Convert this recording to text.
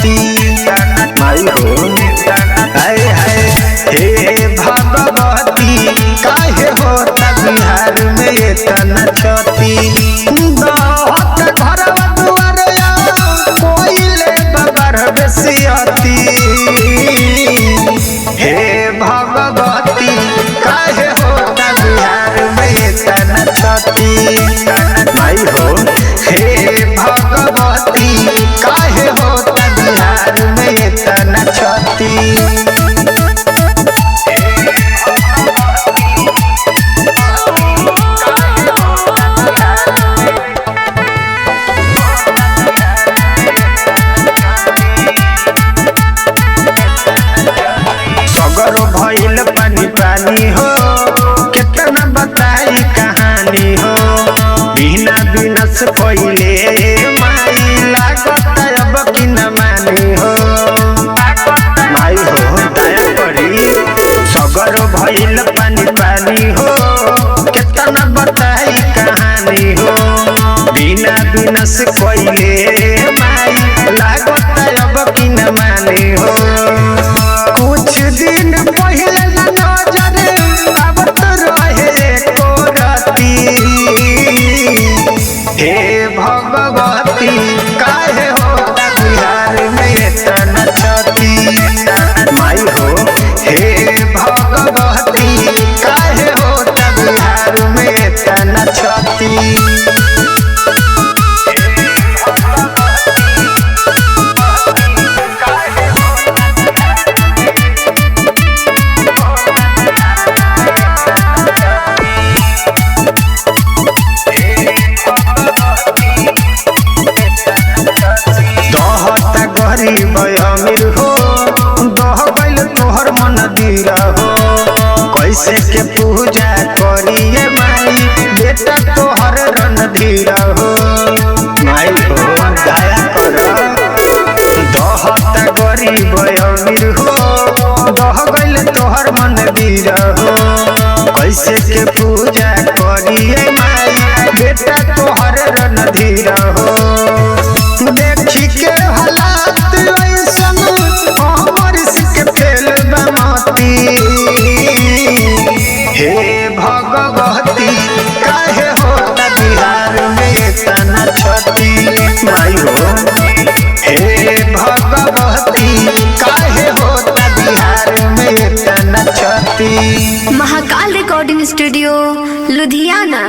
छती माई हो हाय हाय हे भगवती काहे होता बिहार में इतना छती दहत घरवा दुआरया कोइले बबर बेसियती हे भगवती काहे होता बिहार में इतना छती माई हो हे भगवती काहे होता बिहार में इतना छती सगरो भइल पानी पानी हो कितना बताई कहानी हो बिना बिनस पहिले माई लागत अब कि न मानी हो माई हो दया करी सगरो भइल पानी पानी हो कितना बताई कहानी हो बिना बिनस पहिले माई लागत अब कि न मानी हो कुछ दिन पहले नजर अब तो रहे को राती हे भगवती काहे होता बिहार में इतना छती माई हो हे भगवती काहे होता बिहार में इतना छती गरीब अमीर हो दह गइल तोहर मन दीरा हो कैसे के पूजा करिए माई बेटा तोहर रणधीरा हो माई हो दया कर दहता गरीब अमीर हो दह गइल तोहर मन दीरा हो कैसे के पूजा करिए माई बेटा तोहर रणधीरा हो देखी के हालात ऐसन हमर के फेल बमती हे भगवती काहे होता बिहार में इतना छती माई हो हे भगवती काहे होता बिहार में इतना छती। Mahakal recording studio Ludhiana.